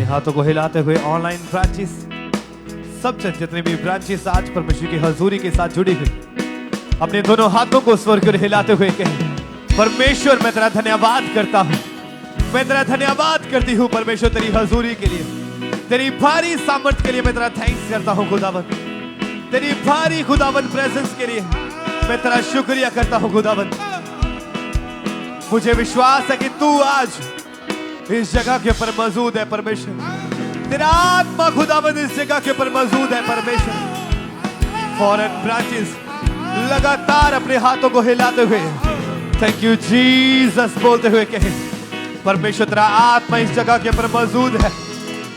अपने हाथों को हिलाते हुए ऑनलाइन ब्रांचेस, सब जितने भी ब्रांचेस आज परमेश्वर की हजूरी के साथ जुड़ी हुई, अपने दोनों हाथों को स्वर कर हिलाते हुए कहें, परमेश्वर मैं तेरा धन्यवाद करता हूँ, मैं तेरा धन्यवाद करती हूँ परमेश्वर, तेरी हजूरी के लिए, तेरी भारी सामर्थ के लिए मैं तेरा थैंक्स करता हूँ खुदावन, तेरी भारी खुदावन प्रेजेंस के लिए मैं तेरा शुक्रिया करता हूँ खुदावन। मुझे विश्वास है कि तू आज इस जगह के ऊपर मौजूद है परमेश्वर, तेरा आत्मा खुदावन इस जगह के ऊपर मौजूद है परमेश्वर। फॉरेन ब्रांचेस लगातार अपने हाथों को हिलाते हुए थैंक यू जीसस बोलते हुए कहे, परमेश्वर तेरा आत्मा इस जगह के ऊपर मौजूद है।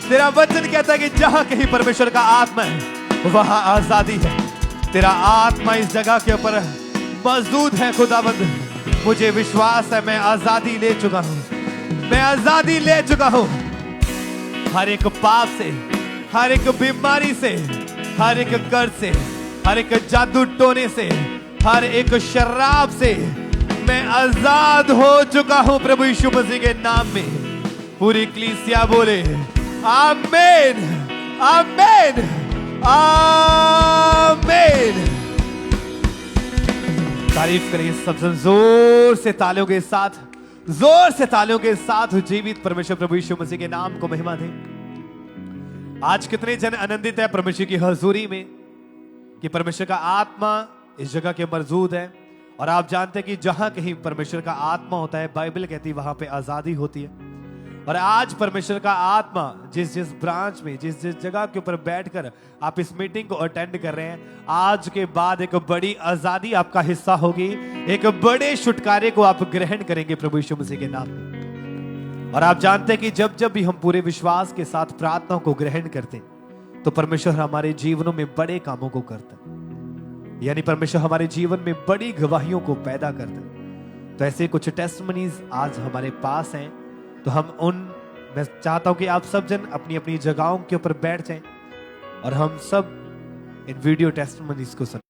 तेरा वचन कहता है कि जहां कहीं परमेश्वर का आत्मा है वहां आजादी है। तेरा आत्मा इस जगह के ऊपर मौजूद है खुदावंद। मुझे विश्वास है मैं आजादी ले चुका हूं, मैं आजादी ले चुका हूं हर एक पाप से, हर एक बीमारी से, हर एक कर्ज से, हर एक जादू टोने से, हर एक शराब से मैं आजाद हो चुका हूं प्रभु यीशु मसीह के नाम में। पूरी कलीसिया बोले आमीन, आमीन, आमीन। तारीफ करें सबसे जोर से तालियों के साथ, जोर से तालियों के साथ जीवित परमेश्वर प्रभु यीशु मसीह के नाम को महिमा दें। आज कितने जन आनंदित है परमेश्वर की हजूरी में कि परमेश्वर का आत्मा इस जगह के मौजूद है। और आप जानते हैं कि जहां कहीं परमेश्वर का आत्मा होता है, बाइबल कहती है वहां पे आजादी होती है। और आज परमेश्वर का आत्मा जिस जिस ब्रांच में, जिस जिस जगह के ऊपर बैठकर आप इस मीटिंग को अटेंड कर रहे हैं, आज के बाद एक बड़ी आजादी आपका हिस्सा होगी, एक बड़े छुटकारे को आप ग्रहण करेंगे प्रभु यीशु मसीह के नाम में। और आप जानते हैं कि जब जब भी हम पूरे विश्वास के साथ प्रार्थना को ग्रहण करते हैं तो परमेश्वर हमारे जीवनों में बड़े कामों को करता है, यानी परमेश्वर हमारे जीवन में बड़ी गवाहियों को पैदा करता है। तो ऐसे कुछ टेस्टमनीज आज हमारे पास हैं, तो मैं चाहता हूं कि आप सब जन अपनी अपनी जगहों के ऊपर बैठ जाएं और हम सब इन वीडियो टेस्टमनीज को सुनें।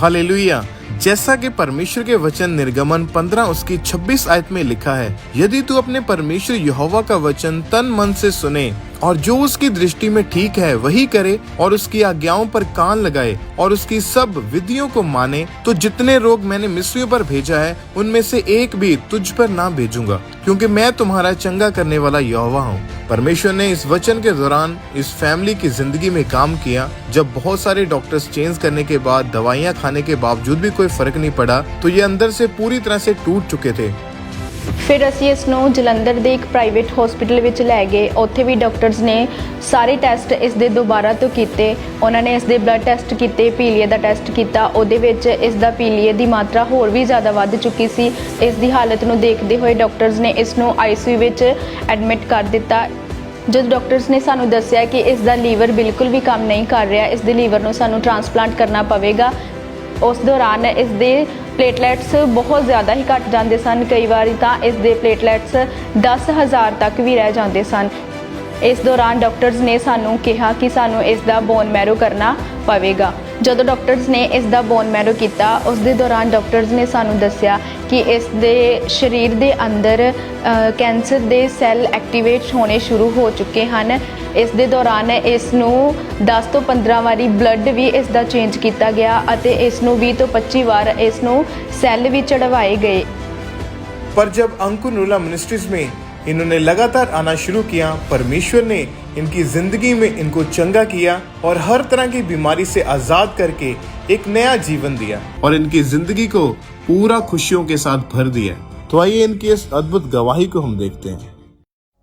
हालेलुया। जैसा कि परमेश्वर के वचन निर्गमन 15 उसकी 26 आयत में लिखा है, यदि तू अपने परमेश्वर यहोवा का वचन तन मन से सुने और जो उसकी दृष्टि में ठीक है वही करे और उसकी आज्ञाओं पर कान लगाए और उसकी सब विधियों को माने, तो जितने रोग मैंने मिस्रियों पर भेजा है उनमें से एक भी तुझ पर ना भेजूंगा, क्योंकि मैं तुम्हारा चंगा करने वाला यहोवा हूँ। परमेश्वर ने इस वचन के दौरान इस फैमिली की जिंदगी में काम किया। जब बहुत सारे डॉक्टर्स चेंज करने के बाद, दवाइयाँ खाने के बावजूद भी कोई फर्क नहीं पड़ा, तो ये अंदर से पूरी तरह से टूट चुके थे। फिर ਅਸੀਂ ਇਸ ਨੂੰ ਜਲੰਧਰ ਦੇ ਇੱਕ ਪ੍ਰਾਈਵੇਟ ਹਸਪੀਟਲ ਵਿੱਚ ਲੈ ਗਏ। ਉੱਥੇ ਵੀ ਡਾਕਟਰਸ ਨੇ ਸਾਰੇ ਟੈਸਟ ਇਸ ਦੇ ਦੁਬਾਰਾ ਤੋਂ ਕੀਤੇ। ਉਹਨਾਂ ਨੇ ਇਸ ਦੇ ਬਲੱਡ ਟੈਸਟ ਕੀਤੇ, ਪੀਲੀਏ ਦਾ ਟੈਸਟ ਕੀਤਾ। ਉਹਦੇ ਵਿੱਚ ਇਸ ਦਾ ਪੀਲੀਏ ਦੀ ਮਾਤਰਾ ਹੋਰ ਵੀ ਜ਼ਿਆਦਾ ਵੱਧ ਚੁੱਕੀ ਸੀ। ਇਸ ਦੀ ਹਾਲਤ ਨੂੰ ਦੇਖਦੇ ਹੋਏ ਡਾਕਟਰਸ ਨੇ ਇਸ ਨੂੰ ਆਈਸੀਯੂ ਵਿੱਚ ਐਡਮਿਟ ਕਰ ਦਿੱਤਾ। जब डॉक्टर्स ने सानू दस्सिया कि इसका लीवर बिल्कुल भी काम नहीं कर रहा, इस दे लीवर को सानू ट्रांसप्लांट करना पवेगा। उस दौरान इस दे प्लेटलैट्स बहुत ज़्यादा ही घट जाते सन, कई बार तो इस दे प्लेटलैट्स 10,000 तक भी रह जाते सन। इस दौरान डॉक्टर्स ने सानू कहा कि सानू इसका बोन मैरो करना पवेगा। ਜਦੋਂ ਡਾਕਟਰਸ ਨੇ ਇਸ ਦਾ ਬੋਨ ਮੈਰੋ ਕੀਤਾ, ਉਸ ਦੇ ਦੌਰਾਨ ਡਾਕਟਰਸ ਨੇ ਸਾਨੂੰ ਦੱਸਿਆ ਕਿ ਇਸ ਦੇ ਸਰੀਰ ਦੇ ਅੰਦਰ ਕੈਂਸਰ ਦੇ ਸੈੱਲ ਐਕਟੀਵੇਟ ਹੋਣੇ ਸ਼ੁਰੂ ਹੋ ਚੁੱਕੇ ਹਨ। ਇਸ ਦੇ ਦੌਰਾਨ ਇਸ ਨੂੰ 10 ਤੋਂ 15 ਵਾਰੀ ਬਲੱਡ ਵੀ ਇਸ ਦਾ ਚੇਂਜ ਕੀਤਾ ਗਿਆ ਅਤੇ ਇਸ ਨੂੰ 20 ਤੋਂ 25 ਵਾਰ ਇਸ ਨੂੰ ਸੈੱਲ ਵੀ ਚੜਵਾਏ ਗਏ। पर जब अंकुर नूला मिनिस्ट्रीज में इन्होंने लगातार आना शुरू किया, परमेश्वर ने इनकी जिंदगी में इनको चंगा किया और हर तरह की बीमारी से आजाद करके एक नया जीवन दिया और इनकी जिंदगी को पूरा खुशियों के साथ भर दिया। तो आइए इनकी इस अद्भुत गवाही को हम देखते हैं।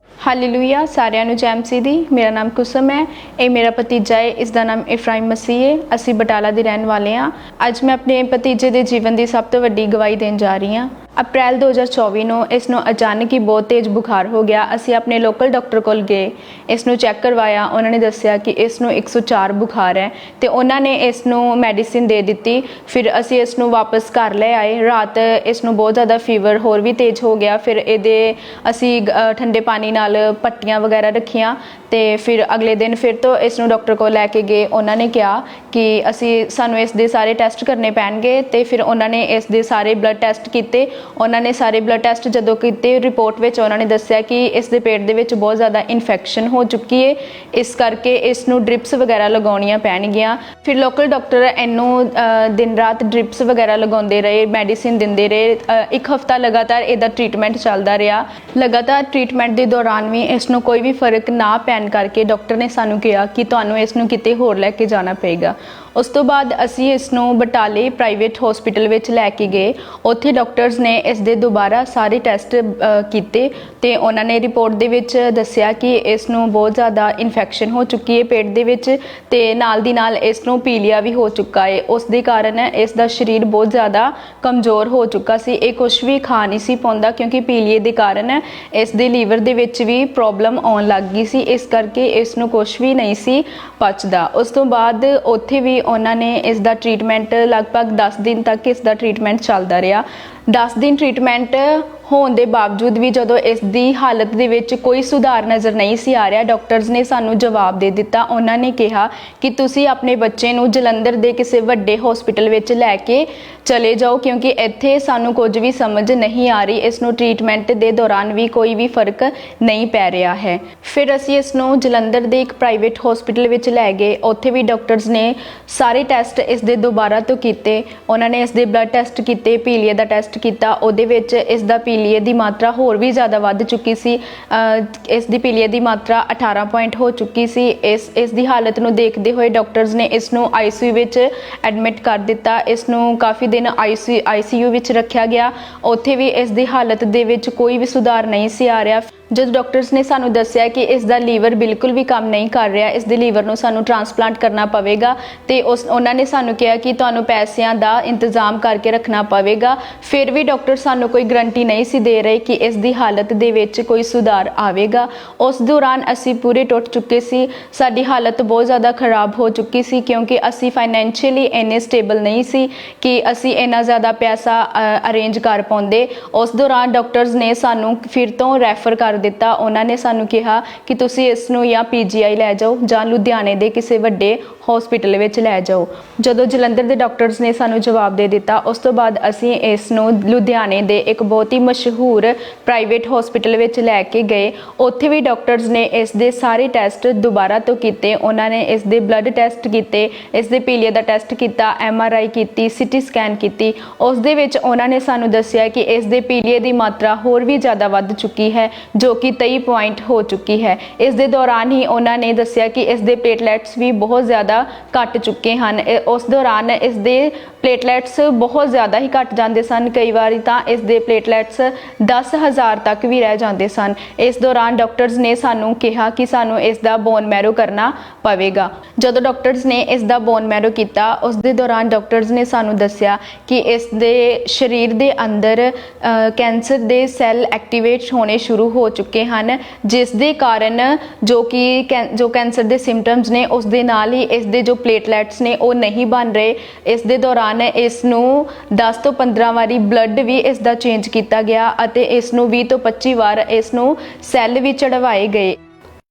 ਹਾਲੇਲੂਇਆ। ਸਾਰਿਆਂ ਨੂੰ ਜੈ ਮਸੀਹ ਦੀ। ਮੇਰਾ ਨਾਮ ਕੁਸਮ ਹੈ, ਇਹ ਮੇਰਾ ਭਤੀਜਾ ਹੈ, ਇਸ ਦਾ ਨਾਮ ਇਫਰਾਈਮ ਮਸੀਹ ਹੈ। ਅਸੀਂ ਬਟਾਲਾ ਦੇ ਰਹਿਣ ਵਾਲੇ ਹਾਂ। ਅੱਜ ਮੈਂ ਆਪਣੇ ਭਤੀਜੇ ਦੇ ਜੀਵਨ ਦੀ ਸਭ ਤੋਂ ਵੱਡੀ ਗਵਾਹੀ ਦੇਣ ਜਾ ਰਹੀ ਹਾਂ। ਅਪ੍ਰੈਲ 2024 ਨੂੰ ਇਸ ਨੂੰ ਅਚਾਨਕ ਹੀ ਬਹੁਤ ਤੇਜ਼ ਬੁਖਾਰ ਹੋ ਗਿਆ। ਅਸੀਂ ਆਪਣੇ ਲੋਕਲ ਡਾਕਟਰ ਕੋਲ ਗਏ, ਇਸ ਨੂੰ ਚੈੱਕ ਕਰਵਾਇਆ। ਉਹਨਾਂ ਨੇ ਦੱਸਿਆ ਕਿ ਇਸ ਨੂੰ 104 ਬੁਖਾਰ ਹੈ ਤੇ ਉਹਨਾਂ ਨੇ ਇਸ ਨੂੰ ਮੈਡੀਸਿਨ ਦੇ ਦਿੱਤੀ। ਫਿਰ ਅਸੀਂ ਇਸ ਨੂੰ ਵਾਪਸ ਘਰ ਲੈ ਆਏ। ਰਾਤ ਇਸ ਨੂੰ ਬਹੁਤ ਜ਼ਿਆਦਾ ਫੀਵਰ ਹੋਰ ਵੀ ਤੇਜ਼ ਹੋ ਗਿਆ। ਫਿਰ ਇਹਦੇ ਅਸੀਂ ਠੰਡੇ ਪਾਣੀ ਨਾਲ ਪੱਟੀਆਂ ਵਗੈਰਾ ਰੱਖੀਆਂ ਤੇ ਫਿਰ ਅਗਲੇ ਦਿਨ ਫਿਰ ਤੋਂ ਇਸ ਨੂੰ ਡਾਕਟਰ ਕੋਲ ਲੈ ਕੇ ਗਏ। ਉਹਨਾਂ ਨੇ ਕਿਹਾ ਕਿ ਸਾਨੂੰ ਇਸ ਦੇ ਸਾਰੇ ਟੈਸਟ ਕਰਨੇ ਪੈਣਗੇ ਤੇ ਫਿਰ ਉਹਨਾਂ ਨੇ ਇਸ ਦੇ ਸਾਰੇ ਬਲੱਡ ਟੈਸਟ ਕੀਤੇ। ਉਹਨਾਂ ਨੇ ਸਾਰੇ ਬਲੱਡ ਟੈਸਟ ਜਦੋਂ ਕੀਤੇ, ਰਿਪੋਰਟ ਵਿੱਚ ਉਹਨਾਂ ਨੇ ਦੱਸਿਆ ਕਿ ਇਸ ਦੇ ਪੇਟ ਦੇ ਵਿੱਚ ਬਹੁਤ ਜ਼ਿਆਦਾ ਇਨਫੈਕਸ਼ਨ ਹੋ ਚੁੱਕੀ ਹੈ, ਇਸ ਕਰਕੇ ਇਸ ਨੂੰ ਡ੍ਰਿਪਸ ਵਗੈਰਾ ਲਗਾਉਣੀਆਂ ਪੈਣਗੀਆਂ। ਫਿਰ ਲੋਕਲ ਡਾਕਟਰ ਇਹਨੂੰ ਦਿਨ ਰਾਤ ਡ੍ਰਿਪਸ ਵਗੈਰਾ ਲਗਾਉਂਦੇ ਰਹੇ, ਮੈਡੀਸਿਨ ਦਿੰਦੇ ਰਹੇ। ਇੱਕ ਹਫ਼ਤਾ ਲਗਾਤਾਰ ਇਹਦਾ ਟ੍ਰੀਟਮੈਂਟ ਚੱਲਦਾ ਰਿਹਾ। ਲਗਾਤਾਰ ਟ੍ਰੀਟਮੈਂਟ ਦੇ ਦੌਰਾਨ ਵੀ ਇਸ ਨੂੰ ਕੋਈ ਵੀ ਫਰਕ ਨਾ ਪੈਣ ਕਰਕੇ ਡਾਕਟਰ ਨੇ ਸਾਨੂੰ ਕਿਹਾ ਕਿ ਤੁਹਾਨੂੰ ਇਸ ਨੂੰ ਕਿਤੇ ਹੋਰ ਲੈ ਕੇ ਜਾਣਾ ਪਏਗਾ। ਉਸ ਤੋਂ ਬਾਅਦ ਅਸੀਂ ਇਸ ਨੂੰ ਬਟਾਲੇ ਪ੍ਰਾਈਵੇਟ ਹਸਪੀਟਲ ਵਿੱਚ ਲੈ ਕੇ ਗਏ। ਉੱਥੇ ਡਾਕਟਰਸ ਨੇ ਇਸ ਦੇ ਦੁਬਾਰਾ ਸਾਰੇ ਟੈਸਟ ਕੀਤੇ ਤੇ ਉਹਨਾਂ ਨੇ ਰਿਪੋਰਟ ਦੇ ਵਿੱਚ ਦੱਸਿਆ ਕਿ ਇਸ ਨੂੰ ਬਹੁਤ ਜ਼ਿਆਦਾ ਇਨਫੈਕਸ਼ਨ ਹੋ ਚੁੱਕੀ ਹੈ ਪੇਟ ਦੇ ਵਿੱਚ ਤੇ ਨਾਲ ਦੀ ਨਾਲ ਇਸ ਨੂੰ ਪੀਲੀਆ ਵੀ ਹੋ ਚੁੱਕਾ ਹੈ। ਉਸ ਦੇ ਕਾਰਨ ਇਸ ਦਾ ਸਰੀਰ ਬਹੁਤ ਜ਼ਿਆਦਾ ਕਮਜ਼ੋਰ ਹੋ ਚੁੱਕਾ ਸੀ। ਇਹ ਕੁਝ ਵੀ ਖਾ ਨਹੀਂ ਸੀ ਪਾਉਂਦਾ ਕਿਉਂਕਿ ਪੀਲੀਏ ਦੇ ਕਾਰਨ ਇਸ ਦੇ ਲੀਵਰ ਦੇ ਵਿੱਚ ਵੀ ਪ੍ਰੋਬਲਮ ਆਉਣ ਲੱਗ ਗਈ ਸੀ, ਇਸ ਕਰਕੇ ਇਸ ਨੂੰ ਕੁਝ ਵੀ ਨਹੀਂ ਸੀ ਪਚਦਾ। ਉਸ ਤੋਂ ਬਾਅਦ ਉੱਥੇ ਵੀ ਉਹਨਾਂ ਨੇ ਇਸ ਦਾ ਟ੍ਰੀਟਮੈਂਟ ਲਗਭਗ 10 ਦਿਨ ਤੱਕ ਇਸ ਦਾ ਟ੍ਰੀਟਮੈਂਟ ਚੱਲਦਾ ਰਿਹਾ। 10 ਦਿਨ ਟ੍ਰੀਟਮੈਂਟ ਹੋਣ ਦੇ ਬਾਵਜੂਦ ਵੀ ਜਦੋਂ ਇਸ ਦੀ ਹਾਲਤ ਦੇ ਵਿੱਚ ਕੋਈ ਸੁਧਾਰ ਨਜ਼ਰ ਨਹੀਂ ਸੀ ਆ ਰਿਹਾ, ਡਾਕਟਰਸ ਨੇ ਸਾਨੂੰ ਜਵਾਬ ਦੇ ਦਿੱਤਾ। ਉਹਨਾਂ ਨੇ ਕਿਹਾ ਕਿ ਤੁਸੀਂ ਆਪਣੇ ਬੱਚੇ ਨੂੰ ਜਲੰਧਰ ਦੇ ਕਿਸੇ ਵੱਡੇ ਹਸਪੀਟਲ ਵਿੱਚ ਲੈ ਕੇ ਚਲੇ ਜਾਓ ਕਿਉਂਕਿ ਇੱਥੇ ਸਾਨੂੰ ਕੁਝ ਵੀ ਸਮਝ ਨਹੀਂ ਆ ਰਹੀ। ਇਸ ਨੂੰ ਟ੍ਰੀਟਮੈਂਟ ਦੇ ਦੌਰਾਨ ਵੀ ਕੋਈ ਵੀ ਫਰਕ ਨਹੀਂ ਪੈ ਰਿਹਾ ਹੈ। ਫਿਰ ਅਸੀਂ ਇਸ ਨੂੰ ਜਲੰਧਰ ਦੇ ਇੱਕ ਪ੍ਰਾਈਵੇਟ ਹਸਪੀਟਲ ਵਿੱਚ ਲੈ ਗਏ। ਉੱਥੇ ਵੀ ਡਾਕਟਰਸ ਨੇ ਸਾਰੇ ਟੈਸਟ ਇਸ ਦੇ ਦੁਬਾਰਾ ਤੋਂ ਕੀਤੇ। ਉਹਨਾਂ ਨੇ ਇਸ ਦੇ ਬਲੱਡ ਟੈਸਟ ਕੀਤੇ, ਪੀਲੀਏ ਦਾ ਟੈਸਟ ਕੀਤਾ। ਉਹਦੇ ਵਿੱਚ ਇਸ ਦਾ ਪੀਲੀਏ ਦੀ ਮਾਤਰਾ ਹੋਰ ਵੀ ਜ਼ਿਆਦਾ ਵੱਧ ਚੁੱਕੀ ਸੀ। ਇਸ ਦੀ ਪੀਲੀਏ ਦੀ ਮਾਤਰਾ 18 ਪੁਆਇੰਟ ਹੋ ਚੁੱਕੀ ਸੀ। ਇਸ ਦੀ ਹਾਲਤ ਨੂੰ ਦੇਖਦੇ ਹੋਏ ਡਾਕਟਰਸ ਨੇ ਇਸ ਨੂੰ ਆਈਸੀਯੂ ਵਿੱਚ ਐਡਮਿਟ ਕਰ ਦਿੱਤਾ। ਇਸ ਨੂੰ ਕਾਫੀ ਦਿਨ ਆਈਸੀਯੂ ਵਿੱਚ ਰੱਖਿਆ ਗਿਆ। ਉੱਥੇ ਵੀ ਇਸ ਦੀ ਹਾਲਤ ਦੇ ਵਿੱਚ ਕੋਈ ਵੀ ਸੁਧਾਰ ਨਹੀਂ ਸੀ ਆ ਰਿਹਾ। ਜਦ ਡਾਕਟਰਸ ਨੇ ਸਾਨੂੰ ਦੱਸਿਆ ਕਿ ਇਸ ਦਾ ਲੀਵਰ ਬਿਲਕੁਲ ਵੀ ਕੰਮ ਨਹੀਂ ਕਰ ਰਿਹਾ, ਇਸ ਦੇ ਲੀਵਰ ਨੂੰ ਸਾਨੂੰ ਟ੍ਰਾਂਸਪਲਾਂਟ ਕਰਨਾ ਪਵੇਗਾ ਤੇ ਉਹਨਾਂ ਨੇ ਸਾਨੂੰ ਕਿਹਾ ਕਿ ਤੁਹਾਨੂੰ ਪੈਸਿਆਂ ਦਾ ਇੰਤਜ਼ਾਮ ਕਰਕੇ ਰੱਖਣਾ ਪਵੇਗਾ। ਫਿਰ ਵੀ ਡਾਕਟਰ ਸਾਨੂੰ ਕੋਈ ਗਰੰਟੀ ਨਹੀਂ ਸੀ ਦੇ ਰਹੇ ਕਿ ਇਸ ਦੀ ਹਾਲਤ ਦੇ ਵਿੱਚ ਕੋਈ ਸੁਧਾਰ ਆਵੇਗਾ। ਉਸ ਦੌਰਾਨ ਅਸੀਂ ਪੂਰੇ ਟੁੱਟ ਚੁੱਕੇ ਸੀ। ਸਾਡੀ ਹਾਲਤ ਬਹੁਤ ਜ਼ਿਆਦਾ ਖਰਾਬ ਹੋ ਚੁੱਕੀ ਸੀ ਕਿਉਂਕਿ ਅਸੀਂ ਫਾਈਨੈਂਸ਼ੀਅਲੀ ਇੰਨੇ ਸਟੇਬਲ ਨਹੀਂ ਸੀ ਕਿ ਅਸੀਂ ਇੰਨਾ ਜ਼ਿਆਦਾ ਪੈਸਾ ਅਰੇਂਜ ਕਰ ਪਾਉਂਦੇ। ਉਸ ਦੌਰਾਨ ਡਾਕਟਰਸ ਨੇ ਸਾਨੂੰ ਫਿਰ ਤੋਂ ਰੈਫਰ ਕਰ ਦਿੱਤਾ। ਉਹਨਾਂ ਨੇ ਸਾਨੂੰ ਕਿਹਾ ਕਿ ਤੁਸੀਂ ਇਸ ਨੂੰ ਜਾਂ ਪੀਜੀਆਈ ਲੈ ਜਾਓ ਜਾਂ ਲੁਧਿਆਣੇ ਦੇ ਕਿਸੇ ਵੱਡੇ ਹਸਪੀਟਲ ਵਿੱਚ ਲੈ ਜਾਓ। ਜਦੋਂ ਜਲੰਧਰ ਦੇ ਡਾਕਟਰਸ ਨੇ ਸਾਨੂੰ ਜਵਾਬ ਦੇ ਦਿੱਤਾ, ਉਸ ਤੋਂ ਬਾਅਦ ਅਸੀਂ ਇਸ ਨੂੰ ਲੁਧਿਆਣੇ ਦੇ ਇੱਕ ਬਹੁਤ ਹੀ ਮਸ਼ਹੂਰ ਪ੍ਰਾਈਵੇਟ ਹਸਪੀਟਲ ਵਿੱਚ ਲੈ ਕੇ ਗਏ। ਉੱਥੇ ਵੀ ਡਾਕਟਰਸ ਨੇ ਇਸ ਦੇ ਸਾਰੇ ਟੈਸਟ ਦੁਬਾਰਾ ਤੋਂ ਕੀਤੇ। ਉਹਨਾਂ ਨੇ ਇਸ ਦੇ ਬਲੱਡ ਟੈਸਟ ਕੀਤੇ, ਇਸ ਦੇ ਪੀਲੀਏ ਦਾ ਟੈਸਟ ਕੀਤਾ, MRI ਕੀਤੀ, ਸਿਟੀ ਸਕੈਨ ਕੀਤੀ। ਉਸ ਦੇ ਵਿੱਚ ਉਹਨਾਂ ਨੇ ਸਾਨੂੰ ਦੱਸਿਆ ਕਿ ਇਸ ਦੇ ਪੀਲੀਏ ਦੀ ਮਾਤਰਾ ਹੋਰ ਵੀ ਜ਼ਿਆਦਾ ਵੱਧ ਚੁੱਕੀ ਹੈ ਜੋ ਕਿ 23 ਪੁਆਇੰਟ ਹੋ ਚੁੱਕੀ ਹੈ। ਇਸ ਦੇ ਦੌਰਾਨ ਹੀ ਉਹਨਾਂ ਨੇ ਦੱਸਿਆ ਕਿ ਇਸ ਦੇ ਪਲੇਟਲੈਟਸ ਵੀ ਬਹੁਤ ਜ਼ਿਆਦਾ ਘਟ ਚੁੱਕੇ ਹਨ। ਉਸ ਦੌਰਾਨ ਇਸ ਦੇ ਪਲੇਟਲੈਟਸ ਬਹੁਤ ਜ਼ਿਆਦਾ ਹੀ ਘਟ ਜਾਂਦੇ ਸਨ। ਕਈ ਵਾਰੀ ਤਾਂ ਇਸ ਦੇ ਪਲੇਟਲੈਟਸ 10,000 ਤੱਕ ਵੀ ਰਹਿ ਜਾਂਦੇ ਸਨ। ਇਸ ਦੌਰਾਨ ਡਾਕਟਰਸ ਨੇ ਸਾਨੂੰ ਕਿਹਾ ਕਿ ਸਾਨੂੰ ਇਸ ਦਾ ਬੋਨ ਮੈਰੋ ਕਰਨਾ ਪਵੇਗਾ। ਜਦੋਂ ਡਾਕਟਰਸ ਨੇ ਇਸ ਦਾ ਬੋਨ ਮੈਰੋ ਕੀਤਾ, ਉਸ ਦੇ ਦੌਰਾਨ ਡਾਕਟਰਸ ਨੇ ਸਾਨੂੰ ਦੱਸਿਆ ਕਿ ਇਸ ਦੇ ਸਰੀਰ ਦੇ ਅੰਦਰ ਕੈਂਸਰ ਦੇ ਸੈੱਲ ਐਕਟੀਵੇਟ ਹੋਣੇ ਸ਼ੁਰੂ ਹੋ ਚੁੱਕੇ ਹਨ, ਜਿਸ ਦੇ ਕਾਰਨ ਜੋ ਕੈਂਸਰ ਦੇ ਸਿੰਪਟਮਸ ਨੇ ਉਸ ਦੇ ਨਾਲ ਹੀ ਇਸ ਦੇ ਜੋ ਪਲੇਟਲੈਟਸ ਨੇ ਉਹ ਨਹੀਂ ਬਣ ਰਹੇ। ਇਸ ਦੇ ਦੌਰਾਨ ਇਸ ਨੂੰ 10 ਤੋਂ 15 ਵਾਰੀ ਬਲੱਡ ਵੀ ਇਸ ਦਾ ਚੇਂਜ ਕੀਤਾ ਗਿਆ ਅਤੇ ਇਸ ਨੂੰ 20 ਤੋਂ 25 ਵਾਰ ਇਸ ਨੂੰ ਸੈੱਲ ਵੀ ਚੜਵਾਏ ਗਏ।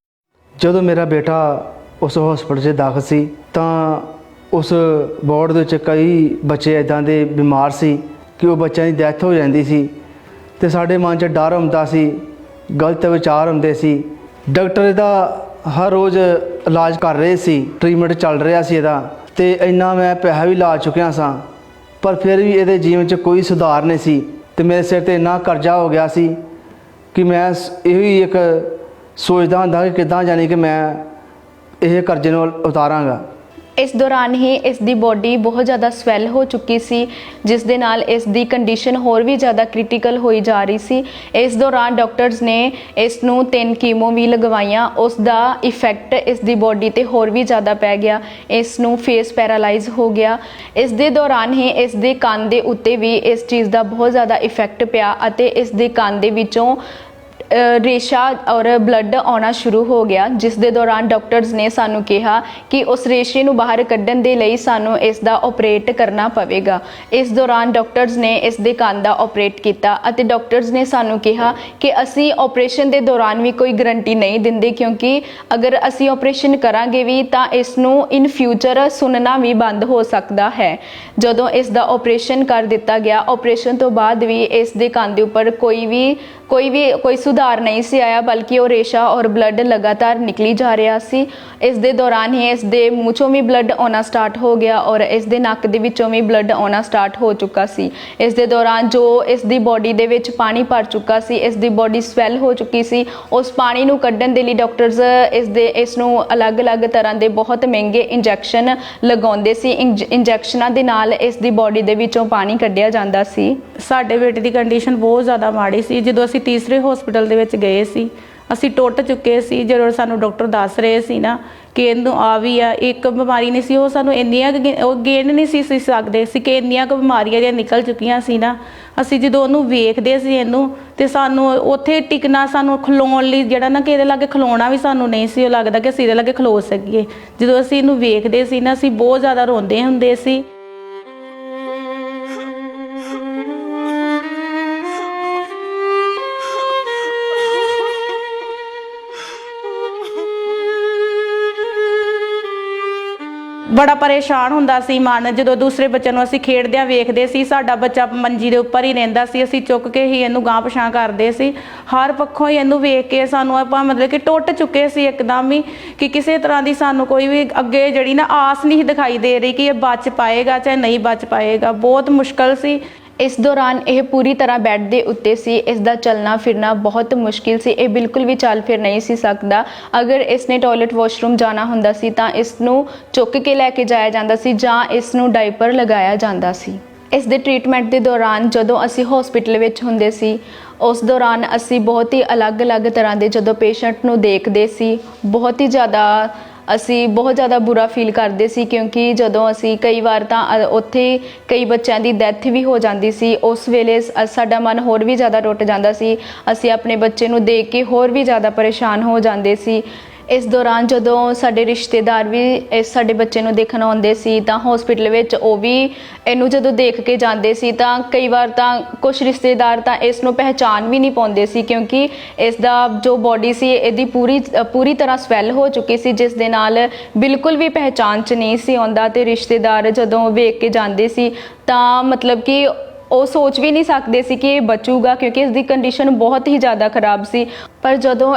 ਜਦੋਂ ਮੇਰਾ ਬੇਟਾ ਉਸ ਹਸਪਤਾਲ 'ਚ ਦਾਖਲ ਸੀ ਤਾਂ ਉਸ ਵਾਰਡ ਦੇ ਵਿੱਚ ਕਈ ਬੱਚੇ ਇੱਦਾਂ ਦੇ ਬਿਮਾਰ ਸੀ ਕਿ ਉਹ ਬੱਚਿਆਂ ਦੀ ਡੈਥ ਹੋ ਜਾਂਦੀ ਸੀ ਤੇ ਸਾਡੇ ਮਨ 'ਚ ਡਰ ਹੁੰਦਾ ਸੀ, ਗਲਤ ਵਿਚਾਰ ਹੁੰਦੇ ਸੀ। ਡਾਕਟਰ ਇਹਦਾ ਹਰ ਰੋਜ਼ ਇਲਾਜ ਕਰ ਰਹੇ ਸੀ, ਟ੍ਰੀਟਮੈਂਟ ਚੱਲ ਰਿਹਾ ਸੀ ਇਹਦਾ ਤੇ ਇੰਨਾ ਮੈਂ ਪੈਸਾ ਵੀ ਲਾ ਚੁੱਕਿਆ ਸਾਂ, ਪਰ ਫਿਰ ਵੀ ਇਹਦੇ ਜੀਵਨ 'ਚ ਕੋਈ ਸੁਧਾਰ ਨਹੀਂ ਸੀ ਤੇ ਮੇਰੇ ਸਿਰ ਤੇ ਇੰਨਾ ਕਰਜ਼ਾ ਹੋ ਗਿਆ ਸੀ ਕਿ ਮੈਂ ਇਹੋ ਹੀ ਇੱਕ ਸੋਚਦਾ ਹੁੰਦਾ ਕਿ ਕਿੱਦਾਂ ਜਾਣੀ ਕਿ ਮੈਂ ਇਹ ਕਰਜ਼ੇ ਨੂੰ ਉਤਾਰਾਂਗਾ। ਇਸ ਦੌਰਾਨ ਹੀ ਇਸ ਦੀ ਬੋਡੀ ਬਹੁਤ ਜ਼ਿਆਦਾ ਸਵੈਲ ਹੋ ਚੁੱਕੀ ਸੀ, ਜਿਸ ਦੇ ਨਾਲ ਇਸ ਦੀ ਕੰਡੀਸ਼ਨ ਹੋਰ ਵੀ ਜ਼ਿਆਦਾ ਕ੍ਰਿਟੀਕਲ ਹੋਈ ਜਾ ਰਹੀ ਸੀ। ਇਸ ਦੌਰਾਨ ਡਾਕਟਰਸ ਨੇ ਇਸ ਨੂੰ 3 ਕੀਮੋ ਵੀ ਲਗਵਾਈਆਂ। ਉਸ ਦਾ ਇਫੈਕਟ ਇਸ ਦੀ ਬੋਡੀ ਤੇ ਹੋਰ ਵੀ ਜ਼ਿਆਦਾ ਪੈ ਗਿਆ। ਇਸ ਨੂੰ ਫੇਸ ਪੈਰਾਲਾਈਜ਼ ਹੋ ਗਿਆ। ਇਸ ਦੇ ਦੌਰਾਨ ਹੀ ਇਸ ਦੇ ਕੰਨ ਦੇ ਉੱਤੇ ਵੀ ਇਸ ਚੀਜ਼ ਦਾ ਬਹੁਤ ਜ਼ਿਆਦਾ ਇਫੈਕਟ ਪਿਆ ਅਤੇ ਇਸ ਦੇ ਕੰਨ ਦੇ ਵਿੱਚੋਂ ਰੇਸ਼ਾ ਔਰ ਬਲੱਡ ਆਉਣਾ ਸ਼ੁਰੂ ਹੋ ਗਿਆ, ਜਿਸ ਦੇ ਦੌਰਾਨ ਡਾਕਟਰਸ ਨੇ ਸਾਨੂੰ ਕਿਹਾ ਕਿ ਉਸ ਰੇਸ਼ੇ ਨੂੰ ਬਾਹਰ ਕੱਢਣ ਦੇ ਲਈ ਸਾਨੂੰ ਇਸ ਦਾ ਆਪਰੇਟ ਕਰਨਾ ਪਵੇਗਾ। ਇਸ ਦੌਰਾਨ ਡਾਕਟਰਸ ਨੇ ਇਸ ਦੇ ਕੰਨ ਦਾ ਆਪਰੇਟ ਕੀਤਾ ਅਤੇ ਡਾਕਟਰਸ ਨੇ ਸਾਨੂੰ ਕਿਹਾ ਕਿ ਅਸੀਂ ਆਪਰੇਸ਼ਨ ਦੇ ਦੌਰਾਨ ਵੀ ਕੋਈ ਗਰੰਟੀ ਨਹੀਂ ਦਿੰਦੇ, ਕਿਉਂਕਿ ਅਗਰ ਅਸੀਂ ਆਪਰੇਸ਼ਨ ਕਰਾਂਗੇ ਵੀ ਤਾਂ ਇਸ ਨੂੰ ਇਨ ਫਿਊਚਰ ਸੁਣਨਾ ਵੀ ਬੰਦ ਹੋ ਸਕਦਾ ਹੈ। ਜਦੋਂ ਇਸ ਦਾ ਆਪਰੇਸ਼ਨ ਕਰ ਦਿੱਤਾ ਗਿਆ, ਆਪਰੇਸ਼ਨ ਤੋਂ ਬਾਅਦ ਵੀ ਇਸ ਦੇ ਕੰਨ ਦੇ ਉੱਪਰ ਕੋਈ ਸੁਧਾਰ ਨਹੀਂ ਸੀ ਆਇਆ, ਬਲਕਿ ਉਹ ਰੇਸ਼ਾ ਔਰ ਬਲੱਡ ਲਗਾਤਾਰ ਨਿਕਲੀ ਜਾ ਰਿਹਾ ਸੀ। ਇਸ ਦੇ ਦੌਰਾਨ ਹੀ ਇਸ ਦੇ ਮੂੰਹ ਚੋਂ ਵੀ ਬਲੱਡ ਆਉਣਾ ਸਟਾਰਟ ਹੋ ਗਿਆ ਔਰ ਇਸ ਦੇ ਨੱਕ ਦੇ ਵਿੱਚੋਂ ਵੀ ਬਲੱਡ ਆਉਣਾ ਸਟਾਰਟ ਹੋ ਚੁੱਕਾ ਸੀ। ਇਸ ਦੇ ਦੌਰਾਨ ਜੋ ਇਸ ਦੀ ਬੋਡੀ ਦੇ ਵਿੱਚ ਪਾਣੀ ਭਰ ਚੁੱਕਾ ਸੀ, ਇਸ ਦੀ ਬੋਡੀ ਸਵੈਲ ਹੋ ਚੁੱਕੀ ਸੀ, ਉਸ ਪਾਣੀ ਨੂੰ ਕੱਢਣ ਦੇ ਲਈ ਡਾਕਟਰਸ ਇਸ ਨੂੰ ਅਲੱਗ-ਅਲੱਗ ਤਰ੍ਹਾਂ ਦੇ ਬਹੁਤ ਮਹਿੰਗੇ ਇੰਜੈਕਸ਼ਨ ਲਗਾਉਂਦੇ ਸੀ। ਇੰਜੈਕਸ਼ਨਾਂ ਦੇ ਨਾਲ ਇਸ ਦੀ ਬੋਡੀ ਦੇ ਵਿੱਚੋਂ ਪਾਣੀ ਕੱਢਿਆ ਜਾਂਦਾ ਸੀ। ਸਾਡੇ ਬੇਟੇ ਦੀ ਕੰਡੀਸ਼ਨ ਬਹੁਤ ਜ਼ਿਆਦਾ ਮਾੜੀ ਸੀ। ਜਦੋਂ ਅਸੀਂ ਤੀਸਰੇ ਹਸਪੀਟਲ ਦੇ ਵਿੱਚ ਗਏ ਸੀ, ਅਸੀਂ ਟੁੱਟ ਚੁੱਕੇ ਸੀ। ਜਦੋਂ ਸਾਨੂੰ ਡਾਕਟਰ ਦੱਸ ਰਹੇ ਸੀ ਨਾ ਕਿ ਇਹਨੂੰ ਆ ਵੀ ਆ, ਇੱਕ ਬਿਮਾਰੀ ਨਹੀਂ ਸੀ, ਉਹ ਸਾਨੂੰ ਇੰਨੀਆਂ ਉਹ ਗੇਨ ਨਹੀਂ ਸੀ ਸਕਦੇ ਸੀ ਕਿ ਇੰਨੀਆਂ ਕੁ ਬਿਮਾਰੀਆਂ ਦੀਆਂ ਨਿਕਲ ਚੁੱਕੀਆਂ ਸੀ ਨਾ। ਅਸੀਂ ਜਦੋਂ ਉਹਨੂੰ ਵੇਖਦੇ ਸੀ ਇਹਨੂੰ, ਤੇ ਸਾਨੂੰ ਉੱਥੇ ਟਿਕਣਾ, ਸਾਨੂੰ ਖਲੋਣ ਲਈ ਜਿਹੜਾ ਨਾ ਕਿ ਇਹਦੇ ਲਾਗੇ ਖਲੋਣਾ ਵੀ ਸਾਨੂੰ ਨਹੀਂ ਸੀ ਉਹ ਲੱਗਦਾ ਕਿ ਅਸੀਂ ਇਹਦੇ ਲਾਗੇ ਖਲੋ ਸਕੀਏ। ਜਦੋਂ ਅਸੀਂ ਇਹਨੂੰ ਵੇਖਦੇ ਸੀ ਨਾ, ਅਸੀਂ ਬਹੁਤ ਜ਼ਿਆਦਾ ਰੋਂਦੇ ਹੁੰਦੇ ਸੀ। ਬੜਾ ਪਰੇਸ਼ਾਨ ਹੁੰਦਾ ਸੀ ਮਨ, ਜਦੋਂ ਦੂਸਰੇ ਬੱਚਿਆਂ ਨੂੰ ਅਸੀਂ ਖੇਡਦਿਆਂ ਵੇਖਦੇ ਸੀ। ਸਾਡਾ ਬੱਚਾ ਮੰਜੀ ਦੇ ਉੱਪਰ ਹੀ ਰਹਿੰਦਾ ਸੀ, ਅਸੀਂ ਚੁੱਕ ਕੇ ਹੀ ਇਹਨੂੰ ਗਾਂਹ ਪਛਾਂ ਕਰਦੇ ਸੀ। ਹਰ ਪੱਖੋਂ ਹੀ ਇਹਨੂੰ ਵੇਖ ਕੇ ਸਾਨੂੰ ਆਪਾਂ ਮਤਲਬ ਕਿ ਟੁੱਟ ਚੁੱਕੇ ਸੀ ਇੱਕਦਮ ਹੀ, ਕਿ ਕਿਸੇ ਤਰ੍ਹਾਂ ਦੀ ਸਾਨੂੰ ਕੋਈ ਵੀ ਅੱਗੇ ਜਿਹੜੀ ਨਾ ਆਸ ਨਹੀਂ ਦਿਖਾਈ ਦੇ ਰਹੀ ਕਿ ਇਹ ਬਚ ਪਾਏਗਾ ਚਾਹੇ ਨਹੀਂ ਬਚ ਪਾਏਗਾ। ਬਹੁਤ ਮੁਸ਼ਕਲ ਸੀ। ਇਸ ਦੌਰਾਨ ਇਹ ਪੂਰੀ ਤਰ੍ਹਾਂ ਬੈੱਡ ਦੇ ਉੱਤੇ ਸੀ। ਇਸ ਦਾ ਚੱਲਣਾ ਫਿਰਨਾ ਬਹੁਤ ਮੁਸ਼ਕਿਲ ਸੀ। ਇਹ ਬਿਲਕੁਲ ਵੀ ਚੱਲ ਫਿਰ ਨਹੀਂ ਸੀ ਸਕਦਾ। ਅਗਰ ਇਸ ਨੇ ਟਾਇਲਟ ਵਾਸ਼ਰੂਮ ਜਾਣਾ ਹੁੰਦਾ ਸੀ ਤਾਂ ਇਸ ਨੂੰ ਚੁੱਕ ਕੇ ਲੈ ਕੇ ਜਾਇਆ ਜਾਂਦਾ ਸੀ ਜਾਂ ਇਸ ਨੂੰ ਡਾਈਪਰ ਲਗਾਇਆ ਜਾਂਦਾ ਸੀ। ਇਸ ਦੇ ਟ੍ਰੀਟਮੈਂਟ ਦੇ ਦੌਰਾਨ ਜਦੋਂ ਅਸੀਂ ਹਸਪੀਟਲ ਵਿੱਚ ਹੁੰਦੇ ਸੀ, ਉਸ ਦੌਰਾਨ ਅਸੀਂ ਬਹੁਤ ਹੀ ਅਲੱਗ-ਅਲੱਗ ਤਰ੍ਹਾਂ ਦੇ ਜਦੋਂ ਪੇਸ਼ੈਂਟ ਨੂੰ ਦੇਖਦੇ ਸੀ, ਅਸੀਂ ਬਹੁਤ ਜ਼ਿਆਦਾ ਬੁਰਾ ਫੀਲ ਕਰਦੇ ਸੀ, ਕਿਉਂਕਿ ਜਦੋਂ ਅਸੀਂ ਕਈ ਵਾਰ ਤਾਂ ਉੱਥੇ ਕਈ ਬੱਚਿਆਂ ਦੀ ਡੈਥ ਵੀ ਹੋ ਜਾਂਦੀ ਸੀ। ਉਸ ਵੇਲੇ ਸਾਡਾ ਮਨ ਹੋਰ ਵੀ ਜ਼ਿਆਦਾ ਟੁੱਟ ਜਾਂਦਾ ਸੀ। ਅਸੀਂ ਆਪਣੇ ਬੱਚੇ ਨੂੰ ਦੇਖ ਕੇ ਹੋਰ ਵੀ ਜ਼ਿਆਦਾ ਪਰੇਸ਼ਾਨ ਹੋ ਜਾਂਦੇ ਸੀ। ਇਸ ਦੌਰਾਨ ਜਦੋਂ ਸਾਡੇ ਰਿਸ਼ਤੇਦਾਰ ਵੀ ਸਾਡੇ ਬੱਚੇ ਨੂੰ ਦੇਖਣ ਆਉਂਦੇ ਸੀ ਤਾਂ ਹਸਪੀਟਲ ਵਿੱਚ ਉਹ ਵੀ ਇਹਨੂੰ ਜਦੋਂ ਦੇਖ ਕੇ ਜਾਂਦੇ ਸੀ ਤਾਂ ਕਈ ਵਾਰ ਤਾਂ ਕੁਝ ਰਿਸ਼ਤੇਦਾਰ ਤਾਂ ਇਸ ਨੂੰ ਪਹਿਚਾਣ ਵੀ ਨਹੀਂ ਪਾਉਂਦੇ ਸੀ, ਕਿਉਂਕਿ ਇਸ ਦਾ ਜੋ ਬੋਡੀ ਸੀ ਇਹਦੀ ਪੂਰੀ ਤਰ੍ਹਾਂ ਸਵੈਲ ਹੋ ਚੁੱਕੀ ਸੀ, ਜਿਸ ਦੇ ਨਾਲ ਬਿਲਕੁਲ ਵੀ ਪਹਿਚਾਣ 'ਚ ਨਹੀਂ ਸੀ ਆਉਂਦਾ। ਤੇ ਰਿਸ਼ਤੇਦਾਰ ਜਦੋਂ ਵੇਖ ਕੇ ਜਾਂਦੇ ਸੀ ਤਾਂ ਮਤਲਬ ਕਿ ਉਹ ਸੋਚ ਵੀ ਨਹੀਂ ਸਕਦੇ ਸੀ ਕਿ ਇਹ ਬਚੂਗਾ, ਕਿਉਂਕਿ ਇਸ ਦੀ ਕੰਡੀਸ਼ਨ ਬਹੁਤ ਹੀ ਜ਼ਿਆਦਾ ਖਰਾਬ ਸੀ। ਪਰ ਜਦੋਂ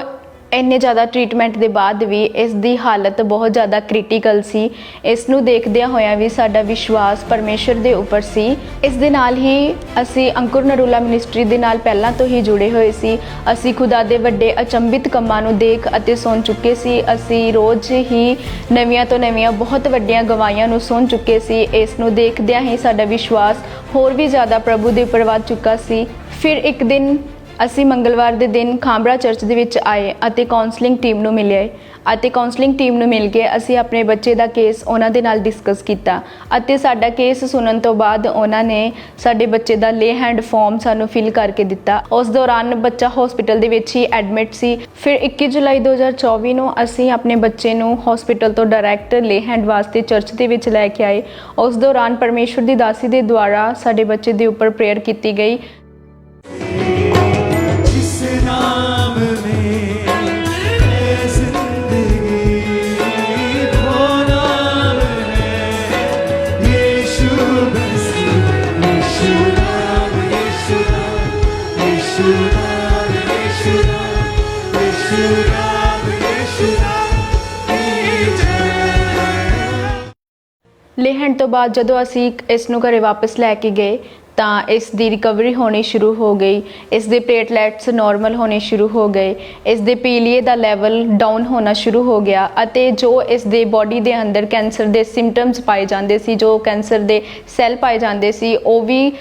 ਇੰਨੇ ਜ਼ਿਆਦਾ ਟ੍ਰੀਟਮੈਂਟ ਦੇ ਬਾਅਦ ਵੀ ਇਸ ਦੀ ਹਾਲਤ ਬਹੁਤ ਜ਼ਿਆਦਾ ਕ੍ਰਿਟੀਕਲ ਸੀ। ਇਸ ਨੂੰ ਦੇਖਦਿਆਂ ਹੋਇਆਂ ਵੀ ਸਾਡਾ ਵਿਸ਼ਵਾਸ ਪਰਮੇਸ਼ਰ ਦੇ ਉੱਪਰ ਸੀ। ਇਸ ਦੇ ਨਾਲ ਹੀ ਅਸੀਂ ਅੰਕੁਰ ਨਰੂਲਾ ਮਿਨਿਸਟਰੀ ਦੇ ਨਾਲ ਪਹਿਲਾਂ ਤੋਂ ਹੀ ਜੁੜੇ ਹੋਏ ਸੀ। ਅਸੀਂ ਖੁਦਾ ਦੇ ਵੱਡੇ ਅਚੰਭਿਤ ਕੰਮਾਂ ਨੂੰ ਦੇਖ ਅਤੇ ਸੁਣ ਚੁੱਕੇ ਸੀ। ਅਸੀਂ ਰੋਜ਼ ਹੀ ਨਵੀਆਂ ਤੋਂ ਨਵੀਆਂ ਬਹੁਤ ਵੱਡੀਆਂ ਗਵਾਹੀਆਂ ਨੂੰ ਸੁਣ ਚੁੱਕੇ ਸੀ। ਇਸ ਨੂੰ ਦੇਖਦਿਆਂ ਹੀ ਸਾਡਾ ਵਿਸ਼ਵਾਸ ਹੋਰ ਵੀ ਜ਼ਿਆਦਾ ਪ੍ਰਭੂ ਦੇ ਉੱਪਰ ਵੱਧ ਚੁੱਕਾ ਸੀ। ਫਿਰ ਇੱਕ ਦਿਨ ਅਸੀਂ ਮੰਗਲਵਾਰ ਦੇ ਦਿਨ ਖਾਂਬੜਾ ਚਰਚ ਦੇ ਵਿੱਚ ਆਏ ਅਤੇ ਕਾਉਂਸਲਿੰਗ ਟੀਮ ਨੂੰ ਮਿਲੇ ਅਤੇ ਕਾਉਂਸਲਿੰਗ ਟੀਮ ਨੂੰ ਮਿਲ ਕੇ ਅਸੀਂ ਆਪਣੇ ਬੱਚੇ ਦਾ ਕੇਸ ਉਹਨਾਂ ਦੇ ਨਾਲ ਡਿਸਕਸ ਕੀਤਾ ਅਤੇ ਸਾਡਾ ਕੇਸ ਸੁਣਨ ਤੋਂ ਬਾਅਦ ਉਹਨਾਂ ਨੇ ਸਾਡੇ ਬੱਚੇ ਦਾ ਲੇ ਹੈਂਡ ਫਾਰਮ ਸਾਨੂੰ ਫਿਲ ਕਰਕੇ ਦਿੱਤਾ। ਉਸ ਦੌਰਾਨ ਬੱਚਾ ਹਸਪੀਟਲ ਦੇ ਵਿੱਚ ਹੀ ਐਡਮਿਟ ਸੀ। ਫਿਰ 21 ਜੁਲਾਈ 2024 ਨੂੰ ਅਸੀਂ ਆਪਣੇ ਬੱਚੇ ਨੂੰ ਹਸਪੀਟਲ ਤੋਂ ਡਾਇਰੈਕਟ ਲੇ ਹੈਂਡ ਵਾਸਤੇ ਚਰਚ ਦੇ ਵਿੱਚ ਲੈ ਕੇ ਆਏ। ਉਸ ਦੌਰਾਨ ਪਰਮੇਸ਼ਵਰ ਦੀ ਦਾਸੀ ਦੇ ਦੁਆਰਾ ਸਾਡੇ ਬੱਚੇ ਦੇ ਉੱਪਰ ਪ੍ਰੇਅਰ ਕੀਤੀ ਗਈ। ਲੇ ਹੈਂਡ ਤੋਂ ਬਾਅਦ ਜਦੋਂ ਅਸੀਂ ਇਸ ਨੂੰ ਘਰੇ ਵਾਪਸ ਲੈ ਕੇ ਗਏ ਤਾਂ ਇਸ ਦੀ ਰਿਕਵਰੀ ਹੋਣੀ ਸ਼ੁਰੂ ਹੋ ਗਈ। ਇਸ ਦੇ ਪਲੇਟਲੈਟਸ ਨਾਰਮਲ ਹੋਣੇ ਸ਼ੁਰੂ ਹੋ ਗਏ। ਇਸ ਦੇ ਪੀਲੀਏ ਦਾ ਲੈਵਲ ਡਾਊਨ ਹੋਣਾ ਸ਼ੁਰੂ ਹੋ ਗਿਆ ਅਤੇ ਜੋ ਇਸ ਦੇ ਬੋਡੀ ਦੇ ਅੰਦਰ ਕੈਂਸਰ ਦੇ ਸਿੰਪਟਮਸ ਪਾਏ ਜਾਂਦੇ ਸੀ, ਜੋ ਕੈਂਸਰ ਦੇ ਸੈੱਲ ਪਾਏ ਜਾਂਦੇ ਸੀ, ਉਹ ਵੀ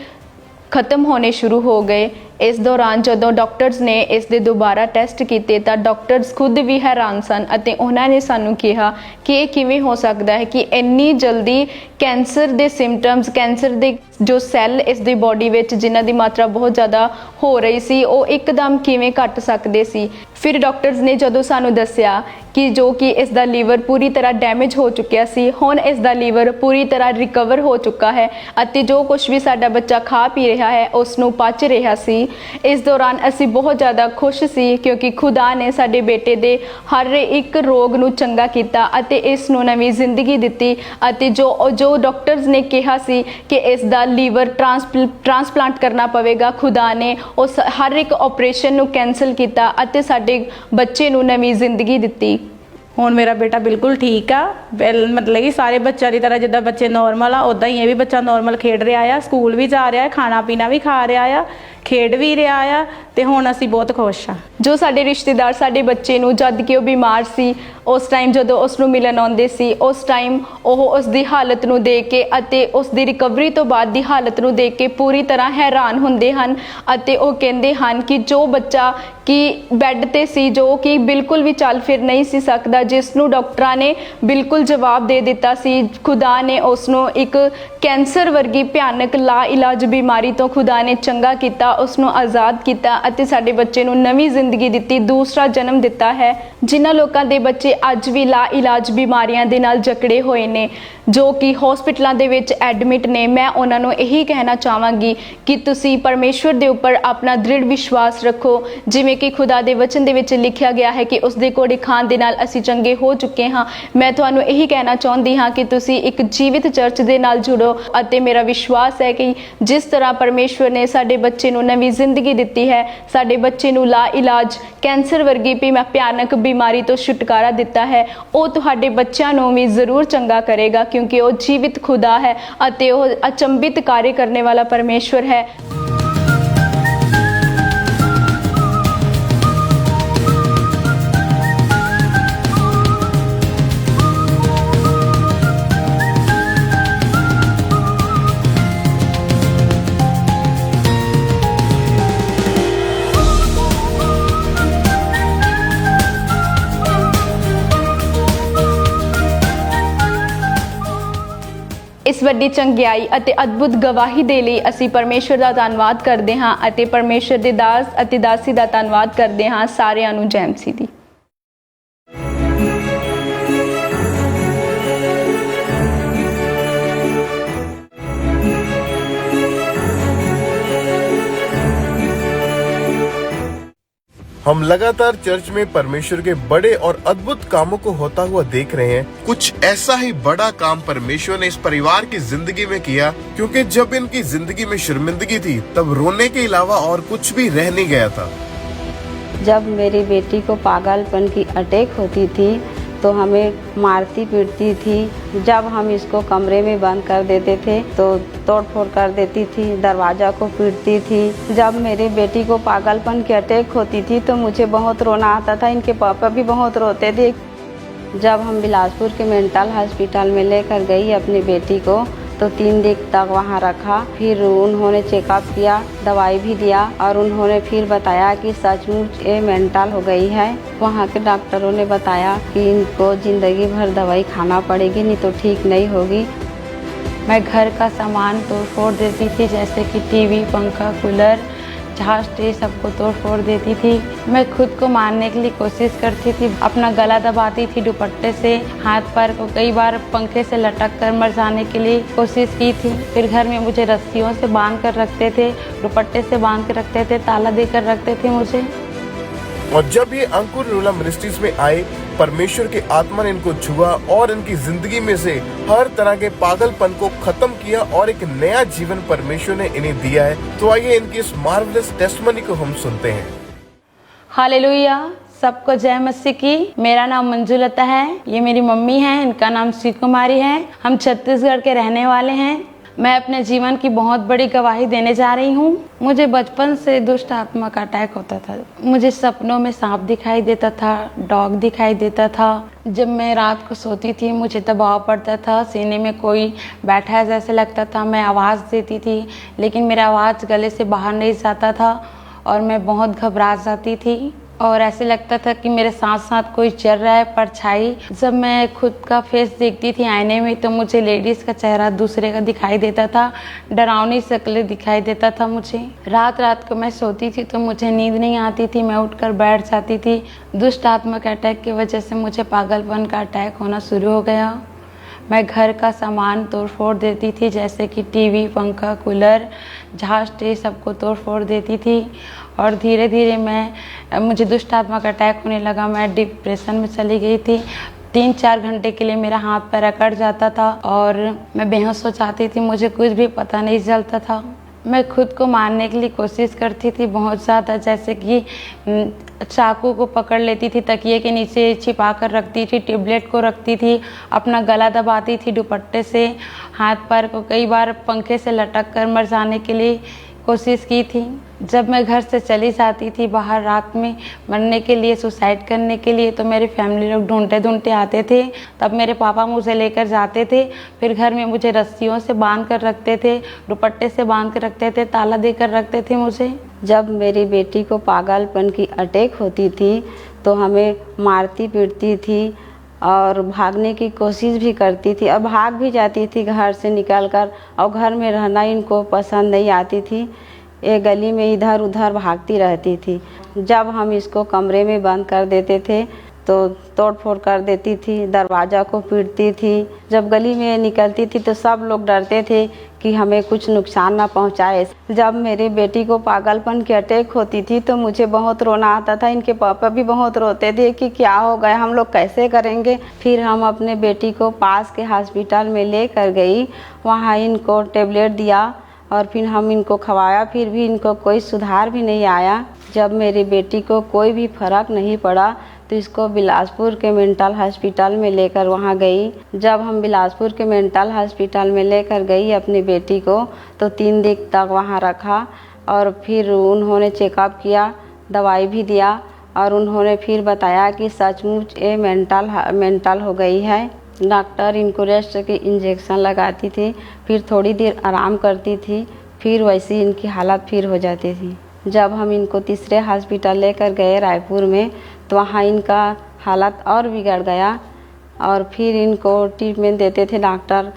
ਖਤਮ ਹੋਣੇ ਸ਼ੁਰੂ ਹੋ ਗਏ। ਇਸ ਦੌਰਾਨ ਜਦੋਂ ਡਾਕਟਰਸ ਨੇ ਇਸ ਦੇ ਦੁਬਾਰਾ ਟੈਸਟ ਕੀਤੇ ਤਾਂ ਡਾਕਟਰਸ ਖੁਦ ਵੀ ਹੈਰਾਨ ਸਨ ਅਤੇ ਉਹਨਾਂ ਨੇ ਸਾਨੂੰ ਕਿਹਾ ਕਿ ਇਹ ਕਿਵੇਂ ਹੋ ਸਕਦਾ ਹੈ ਕਿ ਇੰਨੀ ਜਲਦੀ ਕੈਂਸਰ ਦੇ ਸਿੰਪਟਮਸ, ਕੈਂਸਰ ਦੇ ਜੋ ਸੈੱਲ ਇਸ ਦੀ ਬੋਡੀ ਵਿੱਚ ਜਿਨ੍ਹਾਂ ਦੀ ਮਾਤਰਾ ਬਹੁਤ ਜ਼ਿਆਦਾ ਹੋ ਰਹੀ ਸੀ, ਉਹ ਇੱਕਦਮ ਕਿਵੇਂ ਘਟ ਸਕਦੇ ਸੀ। ਫਿਰ ਡਾਕਟਰਸ ਨੇ ਜਦੋਂ ਸਾਨੂੰ ਦੱਸਿਆ ਕਿ ਜੋ ਕਿ ਇਸ ਦਾ ਲੀਵਰ ਪੂਰੀ ਤਰ੍ਹਾਂ ਡੈਮੇਜ ਹੋ ਚੁੱਕਿਆ ਸੀ, ਹੁਣ ਇਸ ਦਾ ਲੀਵਰ ਪੂਰੀ ਤਰ੍ਹਾਂ ਰਿਕਵਰ ਹੋ ਚੁੱਕਾ ਹੈ ਅਤੇ ਜੋ ਕੁਝ ਵੀ ਸਾਡਾ ਬੱਚਾ ਖਾ ਪੀ ਰਿਹਾ ਹੈ ਉਸ ਨੂੰ ਪਚ ਰਿਹਾ ਸੀ। ਇਸ ਦੌਰਾਨ ਅਸੀਂ ਬਹੁਤ ਜ਼ਿਆਦਾ ਖੁਸ਼ ਸੀ ਕਿਉਂਕਿ ਖੁਦਾ ਨੇ ਸਾਡੇ ਬੇਟੇ ਦੇ ਹਰ ਇੱਕ ਰੋਗ ਨੂੰ ਚੰਗਾ ਕੀਤਾ ਅਤੇ ਇਸ ਨੂੰ ਨਵੀਂ ਜ਼ਿੰਦਗੀ ਦਿੱਤੀ ਅਤੇ ਜੋ ਡਾਕਟਰਸ ਨੇ ਕਿਹਾ ਸੀ ਕਿ ਇਸ ਦਾ ਲੀਵਰ ਟ੍ਰਾਂਸਪਲਾਂਟ ਕਰਨਾ ਪਵੇਗਾ, ਖੁਦਾ ਨੇ ਉਸ ਹਰ ਇੱਕ ਆਪਰੇਸ਼ਨ ਨੂੰ ਕੈਂਸਲ ਕੀਤਾ ਅਤੇ ਸਾਡੇ ਬੱਚੇ ਨੂੰ ਨਵੀਂ ਜ਼ਿੰਦਗੀ ਦਿੱਤੀ। ਹੁਣ ਮੇਰਾ ਬੇਟਾ ਬਿਲਕੁਲ ਠੀਕ ਆ। ਮਤਲਬ ਕਿ ਸਾਰੇ ਬੱਚਿਆਂ ਦੀ ਤਰ੍ਹਾਂ ਜਿੱਦਾਂ ਬੱਚੇ ਨੋਰਮਲ ਆ ਉੱਦਾਂ ਹੀ ਇਹ ਵੀ ਬੱਚਾ ਨੋਰਮਲ ਖੇਡ ਰਿਹਾ ਆ, ਸਕੂਲ ਵੀ ਜਾ ਰਿਹਾ, ਖਾਣਾ ਪੀਣਾ ਵੀ ਖਾ ਰਿਹਾ ਆ, ਖੇਡ ਵੀ ਰਿਹਾ ਆ ਤੇ ਹੁਣ ਅਸੀਂ ਬਹੁਤ ਖੁਸ਼ ਆ। ਜੋ ਸਾਡੇ ਰਿਸ਼ਤੇਦਾਰ ਸਾਡੇ ਬੱਚੇ ਨੂੰ ਜਦ ਕਿ ਉਹ ਬਿਮਾਰ ਸੀ ਉਸ ਟਾਈਮ ਜਦੋਂ ਉਸ ਨੂੰ ਮਿਲਣ ਆਉਂਦੇ ਸੀ, ਉਸ ਟਾਈਮ ਉਹ ਉਸ ਦੀ ਹਾਲਤ ਨੂੰ ਦੇਖ ਕੇ ਅਤੇ ਉਸ ਦੀ ਰਿਕਵਰੀ ਤੋਂ ਬਾਅਦ ਦੀ ਹਾਲਤ ਨੂੰ ਦੇਖ ਕੇ ਪੂਰੀ ਤਰ੍ਹਾਂ ਹੈਰਾਨ ਹੁੰਦੇ ਹਨ ਅਤੇ ਉਹ ਕਹਿੰਦੇ ਹਨ ਕਿ ਜੋ ਬੱਚਾ ਕਿ ਬੈੱਡ ਤੇ ਸੀ, ਜੋ ਕਿ ਬਿਲਕੁਲ ਵੀ ਚੱਲ ਫਿਰ ਨਹੀਂ ਸੀ ਸਕਦਾ, ਜਿਸ ਨੂੰ ਡਾਕਟਰਾਂ ਨੇ ਬਿਲਕੁਲ ਜਵਾਬ ਦੇ ਦਿੱਤਾ ਸੀ, ਖੁਦਾ ਨੇ ਉਸ ਨੂੰ ਇੱਕ ਕੈਂਸਰ ਵਰਗੀ ਭਿਆਨਕ ਲਾ ਇਲਾਜ ਬਿਮਾਰੀ ਤੋਂ ਖੁਦਾ ਨੇ ਚੰਗਾ ਕੀਤਾ, ਉਸ ਨੂੰ ਆਜ਼ਾਦ ਕੀਤਾ ਅਤੇ ਸਾਡੇ ਬੱਚੇ ਨੂੰ ਨਵੀਂ ਜ਼ਿੰਦਗੀ ਦਿੱਤੀ, ਦੂਸਰਾ ਜਨਮ ਦਿੱਤਾ ਹੈ। ਜਿਨ੍ਹਾਂ ਲੋਕਾਂ ਦੇ ਬੱਚੇ ਅੱਜ ਵੀ ਲਾ ਇਲਾਜ ਬਿਮਾਰੀਆਂ ਦੇ ਨਾਲ ਜਕੜੇ ਹੋਏ ਨੇ, ਜੋ ਕਿ ਹਸਪੀਟਲਾਂ ਦੇ ਵਿੱਚ ਐਡਮਿਟ ਨੇ, ਮੈਂ ਉਹਨਾਂ ਨੂੰ ਇਹੀ ਕਹਿਣਾ ਚਾਹਾਂਗੀ ਕਿ ਤੁਸੀਂ ਪਰਮੇਸ਼ਵਰ ਦੇ ਉੱਪਰ ਆਪਣਾ ਦ੍ਰਿੜ ਵਿਸ਼ਵਾਸ ਰੱਖੋ। ਜਿਵੇਂ ਕਿ ਖੁਦਾ ਦੇ ਵਚਨ ਦੇ ਵਿੱਚ ਲਿਖਿਆ ਗਿਆ ਹੈ ਕਿ ਉਸ ਦੇ ਕੋੜੇ ਖਾਣ ਦੇ ਨਾਲ ਅਸੀਂ ਚੰਗੇ ਹੋ ਚੁੱਕੇ ਹਾਂ। ਮੈਂ ਤੁਹਾਨੂੰ ਇਹੀ ਕਹਿਣਾ ਚਾਹੁੰਦੀ ਹਾਂ ਕਿ ਤੁਸੀਂ ਇੱਕ ਜੀਵਿਤ ਚਰਚ ਦੇ ਨਾਲ ਜੁੜੋ ਅਤੇ ਮੇਰਾ ਵਿਸ਼ਵਾਸ ਹੈ ਕਿ ਜਿਸ ਤਰ੍ਹਾਂ ਪਰਮੇਸ਼ਵਰ ਨੇ ਸਾਡੇ ਬੱਚੇ ਨੂੰ ਨਵੀਂ ਜ਼ਿੰਦਗੀ ਦਿੱਤੀ ਹੈ, ਸਾਡੇ ਬੱਚੇ ਨੂੰ ਲਾ ਇਲਾਜ ਕੈਂਸਰ ਵਰਗੀ ਭਿਆਨਕ ਬਿਮਾਰੀ ਤੋਂ ਛੁਟਕਾਰਾ ਦਿੱਤਾ ਹੈ, ਉਹ ਤੁਹਾਡੇ ਬੱਚਿਆਂ ਨੂੰ ਵੀ ਜ਼ਰੂਰ ਚੰਗਾ ਕਰੇਗਾ ਕਿਉਂਕਿ ਉਹ ਜੀਵਿਤ ਖੁਦਾ ਹੈ ਅਤੇ ਉਹ ਅਚੰਭਿਤ ਕਾਰਜ ਕਰਨੇ ਵਾਲਾ ਪਰਮੇਸ਼ਵਰ ਹੈ। ਇਸ ਵੱਡੀ ਚੰਗਿਆਈ ਅਤੇ ਅਦਭੁਤ ਗਵਾਹੀ ਦੇ ਲਈ ਅਸੀਂ ਪਰਮੇਸ਼ਵਰ ਦਾ ਧੰਨਵਾਦ ਕਰਦੇ ਹਾਂ ਅਤੇ ਪਰਮੇਸ਼ਵਰ ਦੇ ਦਾਸ ਅਤੇ ਦਾਸੀ ਦਾ ਧੰਨਵਾਦ ਕਰਦੇ ਹਾਂ। ਸਾਰਿਆਂ ਨੂੰ ਜੈ ਮਸੀਹ ਦੀ। हम लगातार चर्च में परमेश्वर के बड़े और अद्भुत कामों को होता हुआ देख रहे हैं। कुछ ऐसा ही बड़ा काम परमेश्वर ने इस परिवार की जिंदगी में किया, क्योंकि जब इनकी जिंदगी में शर्मिंदगी थी तब रोने के अलावा और कुछ भी रह नहीं गया था। जब मेरी बेटी को पागलपन की अटैक होती थी तो हमें मारती पीटती थी। जब हम इसको कमरे में बंद कर देते थे तो तोड़ फोड़ कर देती थी, दरवाज़ा को पीटती थी। जब मेरी बेटी को पागलपन की अटैक होती थी तो मुझे बहुत रोना आता था, इनके पापा भी बहुत रोते थे। जब हम बिलासपुर के मेंटल हॉस्पिटल में लेकर गई अपनी बेटी को तो 3 दिन तक वहाँ रखा। फिर उन्होंने चेकअप किया, दवाई भी दिया और उन्होंने फिर बताया कि सचमुच ये मेंटल हो गई है। वहाँ के डॉक्टरों ने बताया कि इनको ज़िंदगी भर दवाई खाना पड़ेगी, नहीं तो ठीक नहीं होगी। मैं घर का सामान तोड़ फोड़ देती थी, जैसे कि टीवी, पंखा, कूलर, जहाज ट्रे सबको तोड़ फोड़ देती थी। मैं खुद को मारने के लिए कोशिश करती थी, अपना गला दबाती थी दुपट्टे से, हाथ पैर को कई बार पंखे से लटक कर मर जाने के लिए कोशिश की थी। फिर घर में मुझे रस्सियों से बांध कर रखते थे, दुपट्टे से बांध कर रखते थे, ताला देकर रखते थे मुझे। और जब ये अंकुर रूला मिनिस्ट्रीज में आए, परमेश्वर के आत्मा ने इनको छुआ और इनकी जिंदगी में से हर तरह के पागलपन को खत्म किया और एक नया जीवन परमेश्वर ने इन्हें दिया है। तो आइए इनकी इस मार्वलस टेस्टिमनी को हम सुनते हैं। हालेलुया, सबको जय मसीह की। मेरा नाम मंजुलता है, ये मेरी मम्मी है, इनका नाम श्री कुमारी है। हम छत्तीसगढ़ के रहने वाले हैं। मैं अपने जीवन की बहुत बड़ी गवाही देने जा रही हूँ। मुझे बचपन से दुष्ट आत्मा का अटैक होता था। मुझे सपनों में सांप दिखाई देता था, डॉग दिखाई देता था। जब मैं रात को सोती थी मुझे दबाव पड़ता था, सीने में कोई बैठा है जैसे लगता था। मैं आवाज़ देती थी लेकिन मेरा आवाज़ गले से बाहर नहीं जाता था और मैं बहुत घबरा जाती थी और ऐसे लगता था कि मेरे साथ साथ कोई चल रहा है, परछाई। जब मैं खुद का फेस देखती थी आईने में तो मुझे लेडीज़ का चेहरा दूसरे का दिखाई देता था, डरावनी शक्ल दिखाई देता था मुझे। रात रात को मैं सोती थी तो मुझे नींद नहीं आती थी, मैं उठकर बैठ जाती थी। दुष्ट आत्मा के अटैक की वजह से मुझे पागलपन का अटैक होना शुरू हो गया। मैं घर का सामान तोड़ फोड़ देती थी, जैसे कि टीवी, पंखा, कूलर, झांझ टे सबको तोड़ फोड़ देती थी और धीरे धीरे मुझे दुष्ट आत्मा का अटैक होने लगा। मैं डिप्रेशन में चली गई थी। 3-4 घंटे के लिए मेरा हाथ पैर अकड़ जाता था और मैं बेहोश हो जाती थी, मुझे कुछ भी पता नहीं चलता था। मैं खुद को मारने के लिए कोशिश करती थी बहुत ज़्यादा, जैसे कि चाकू को पकड़ लेती थी, तकिए के नीचे छिपा कर रखती थी, टेबलेट को रखती थी, अपना गला दबाती थी दुपट्टे से, हाथ पैर को कई बार पंखे से लटक कर मर जाने के लिए कोशिश की थी। जब मैं घर से चली जाती थी बाहर रात में मरने के लिए, सुसाइड करने के लिए, तो मेरी फैमिली लोग ढूंढते ढूंढते आते थे। तब मेरे पापा मुझे लेकर जाते थे, फिर घर में मुझे रस्सियों से बांध कर रखते थे, दुपट्टे से बांध कर रखते थे, ताला देकर रखते थे मुझे। जब मेरी बेटी को पागलपन की अटैक होती थी तो हमें मारती पीटती थी और भागने की कोशिश भी करती थी और भाग भी जाती थी घर से निकलकर, और घर में रहना इनको पसंद नहीं आती थी। ये गली में इधर उधर भागती रहती थी। जब हम इसको कमरे में बंद कर देते थे तो तोड़ फोड़ कर देती थी, दरवाज़ा को पीटती थी। जब गली में निकलती थी तो सब लोग डरते थे कि हमें कुछ नुकसान ना पहुंचाए। जब मेरी बेटी को पागलपन की अटैक होती थी तो मुझे बहुत रोना आता था। इनके पापा भी बहुत रोते थे कि क्या हो गया, हम लोग कैसे करेंगे। फिर हम अपने बेटी को पास के हॉस्पिटल में लेकर गई, वहाँ इनको टेबलेट दिया और फिर हम इनको खवाया, फिर भी इनको कोई सुधार भी नहीं आया। जब मेरी बेटी को कोई भी फर्क नहीं पड़ा तो इसको बिलासपुर के मेंटल हॉस्पिटल में लेकर वहाँ गई। जब हम बिलासपुर के मेंटल हॉस्पिटल में लेकर गई अपनी बेटी को तो 3 दिन तक वहाँ रखा और फिर उन्होंने चेकअप किया, दवाई भी दिया और उन्होंने फिर बताया कि सचमुच ये मेंटल हो गई है। डॉक्टर इनको रेस्ट की इंजेक्शन लगाती थी, फिर थोड़ी देर आराम करती थी, फिर वैसी इनकी हालत फिर हो जाती थी। जब हम इनको तीसरे हॉस्पिटल लेकर गए रायपुर में तो वहाँ इनका हालत और बिगड़ गया और फिर इनको ट्रीटमेंट देते थे डॉक्टर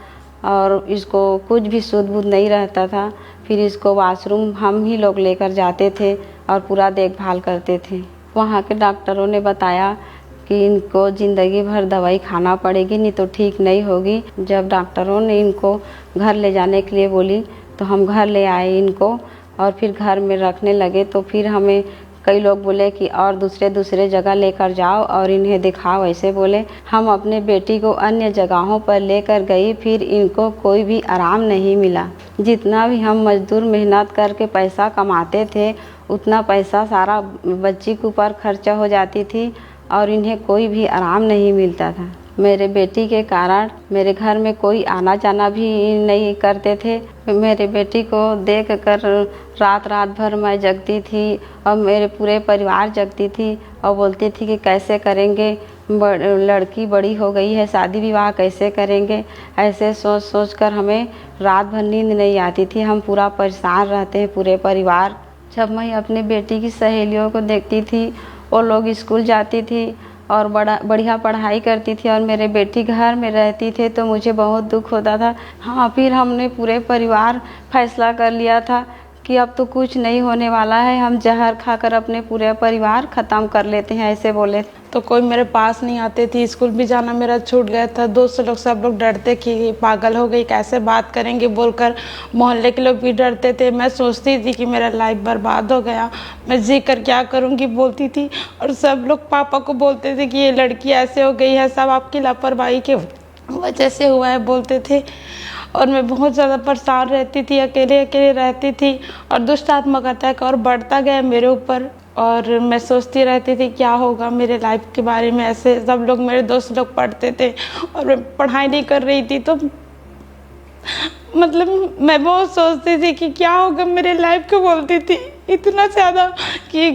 और इसको कुछ भी सुध बुध नहीं रहता था। फिर इसको वॉशरूम हम ही लोग लेकर जाते थे और पूरा देखभाल करते थे। वहाँ के डॉक्टरों ने बताया कि इनको ज़िंदगी भर दवाई खाना पड़ेगी, नहीं तो ठीक नहीं होगी। जब डॉक्टरों ने इनको घर ले जाने के लिए बोली तो हम घर ले आए इनको और फिर घर में रखने लगे। तो फिर हमें कई लोग बोले कि और दूसरे जगह लेकर जाओ और इन्हें दिखाओ, ऐसे बोले। हम अपने बेटी को अन्य जगहों पर लेकर गई, फिर इनको कोई भी आराम नहीं मिला। जितना भी हम मजदूर मेहनत करके पैसा कमाते थे उतना पैसा सारा बच्ची के ऊपर खर्चा हो जाती थी और इन्हें कोई भी आराम नहीं मिलता था। मेरे बेटी के कारण मेरे घर में कोई आना जाना भी नहीं करते थे। मेरे बेटी को देखकर रात भर मैं जगती थी और मेरे पूरे परिवार जगती थी और बोलती थी कि कैसे करेंगे, लड़की बड़ी हो गई है, शादी विवाह कैसे करेंगे। ऐसे सोच कर हमें रात भर नींद नहीं आती थी। हम पूरा परेशान रहते हैं पूरे परिवार। जब मैं अपनी बेटी की सहेलियों को देखती थी, वो लोग स्कूल जाती थी और बढ़िया पढ़ाई करती थी और मेरे बेटी घर में रहती थे तो मुझे बहुत दुख होता था। हाँ, फिर हमने पूरे परिवार फैसला कर लिया था कि अब तो कुछ नहीं होने वाला है, हम जहर खाकर अपने पूरे परिवार ख़त्म कर लेते हैं, ऐसे बोले। तो कोई मेरे पास नहीं आते थे, स्कूल भी जाना मेरा छूट गया था। दोस्त लोग सब लोग डरते कि पागल हो गई, कैसे बात करेंगे बोलकर। मोहल्ले के लोग भी डरते थे। मैं सोचती थी कि मेरा लाइफ बर्बाद हो गया, मैं जी कर क्या करूँगी बोलती थी। और सब लोग पापा को बोलते थे कि ये लड़की ऐसे हो गई है, सब आपकी लापरवाही के वजह से हुआ है बोलते थे। और मैं बहुत ज़्यादा परेशान रहती थी, अकेले रहती थी और दुष्ट आत्मा का अटैक और बढ़ता गया मेरे ऊपर। और मैं सोचती रहती थी क्या होगा मेरे लाइफ के बारे में। ऐसे सब लोग, मेरे दोस्त लोग पढ़ते थे और मैं पढ़ाई नहीं कर रही थी तो मतलब मैं बहुत सोचती थी कि क्या होगा मेरे लाइफ को, बोलती थी इतना ज़्यादा कि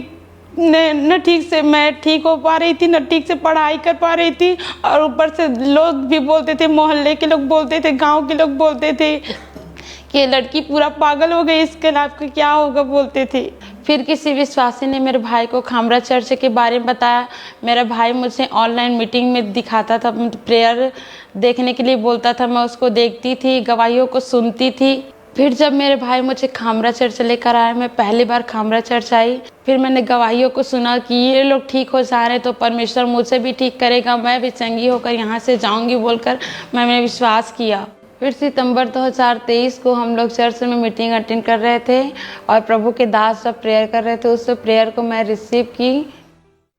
न ठीक से मैं ठीक हो पा रही थी, न ठीक से पढ़ाई कर पा रही थी, और ऊपर से लोग भी बोलते थे, मोहल्ले के लोग बोलते थे, गांव के लोग बोलते थे कि ये लड़की पूरा पागल हो गई, इसके लाइफ को क्या होगा, बोलते थे। फिर किसी विश्वासी ने मेरे भाई को खामरा चर्च के बारे में बताया। मेरा भाई मुझे ऑनलाइन मीटिंग में दिखाता था, प्रेयर देखने के लिए बोलता था, मैं उसको देखती थी, गवाहियों को सुनती थी। फिर जब मेरे भाई मुझे खामरा चर्च लेकर आए, मैं पहली बार खामरा चर्च आई, फिर मैंने गवाहियों को सुना कि ये लोग ठीक हो जा रहे हैं तो परमेश्वर मुझे भी ठीक करेगा, मैं भी चंगी होकर यहाँ से जाऊँगी बोलकर मैंने विश्वास किया। फिर सितंबर 2023 को हम लोग चर्च में मीटिंग अटेंड कर रहे थे और प्रभु के दास जब प्रेयर कर रहे थे, उस प्रेयर को मैं रिसीव की।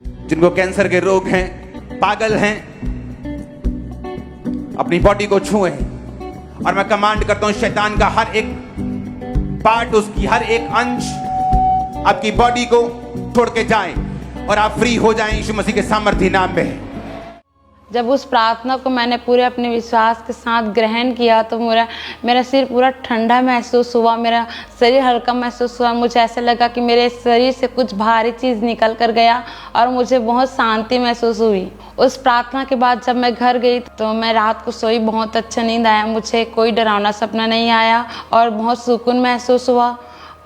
जिनको कैंसर के रोग हैं, पागल हैं, अपनी बॉडी को छुएं और मैं कमांड करता हूं शैतान का हर एक पार्ट, उसकी हर एक अंश आपकी बॉडी को छोड़ के जाए और आप फ्री हो जाएं यीशु मसीह के सामर्थ्य नाम में। जब उस प्रार्थना को मैंने पूरे अपने विश्वास के साथ ग्रहण किया तो मेरा सिर पूरा ठंडा महसूस हुआ, मेरा शरीर हल्का महसूस हुआ। मुझे ऐसा लगा कि मेरे शरीर से कुछ भारी चीज़ निकल कर गया और मुझे बहुत शांति महसूस हुई। उस प्रार्थना के बाद जब मैं घर गई तो मैं रात को सोई, बहुत अच्छा नींद आया, मुझे कोई डरावना सपना नहीं आया और बहुत सुकून महसूस हुआ।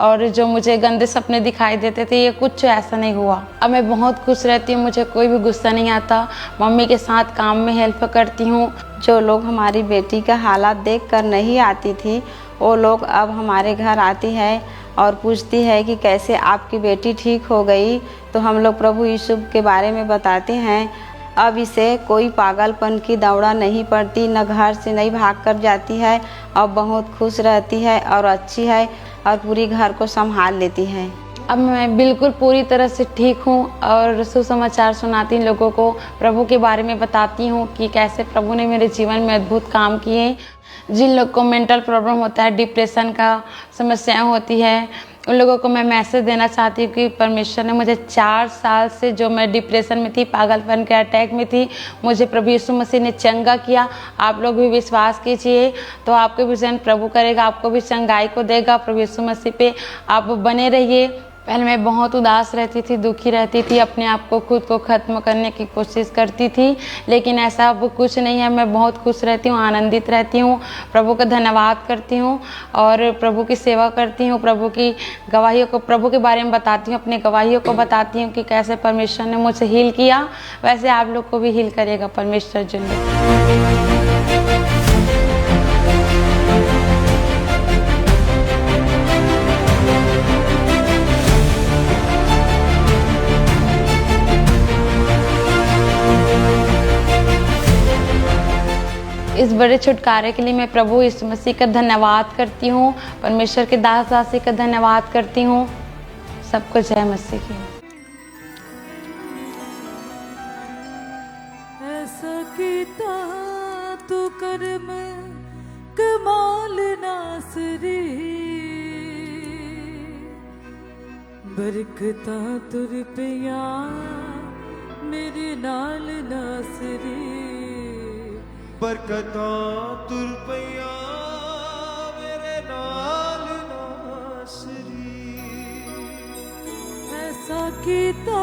और जो मुझे गंदे सपने दिखाई देते थे, ये कुछ ऐसा नहीं हुआ। अब मैं बहुत खुश रहती हूँ, मुझे कोई भी गुस्सा नहीं आता। मम्मी के साथ काम में हेल्प करती हूँ। जो लोग हमारी बेटी का हालात देखकर नहीं आती थी, वो लोग अब हमारे घर आती है और पूछती है कि कैसे आपकी बेटी ठीक हो गई। तो हम लोग प्रभु यीशु के बारे में बताते हैं। अब इसे कोई पागलपन की दौड़ा नहीं पड़ती, न घर से नहीं भाग कर जाती है। अब बहुत खुश रहती है और अच्छी है और पूरी घर को संभाल लेती है। अब मैं बिल्कुल पूरी तरह से ठीक हूँ और सुसमाचार सुनाती हूँ लोगों को, प्रभु के बारे में बताती हूँ कि कैसे प्रभु ने मेरे जीवन में अद्भुत काम किए। जिन लोग को मेंटल प्रॉब्लम होता है, डिप्रेशन का समस्याएं होती है, उन लोगों को मैं मैसेज देना चाहती हूँ कि परमेश्वर ने मुझे 4 साल से जो मैं डिप्रेशन में थी, पागलपन के अटैक में थी, मुझे प्रभु यीशु मसीह ने चंगा किया। आप लोग भी विश्वास कीजिए तो आपको भी जन प्रभु करेगा, आपको भी चंगाई को देगा। प्रभु यीशु मसीह पे आप बने रहिए। पहले मैं बहुत उदास रहती थी, दुखी रहती थी, अपने आप को खुद को ख़त्म करने की कोशिश करती थी, लेकिन ऐसा अब कुछ नहीं है। मैं बहुत खुश रहती हूँ, आनंदित रहती हूँ, प्रभु का धन्यवाद करती हूँ और प्रभु की सेवा करती हूँ। प्रभु की गवाहियों को, प्रभु के बारे में बताती हूँ, अपनी गवाहियों को बताती हूँ कि कैसे परमेश्वर ने मुझे हील किया, वैसे आप लोग को भी हील करेगा परमेश्वर जिंदगी। इस बड़े छुटकारे के लिए मैं प्रभु यीशु मसीह का धन्यवाद करती हूँ, परमेश्वर के दास दासी का धन्यवाद करती हूँ। सबको जय मसीह की। ऐसा कीता तू कर्म कमाल नासरी, बरकता तुर पिया मेरे नाल नासरी, बरकता तुर पिया मेरे नाल नासरी। ऐसा कीता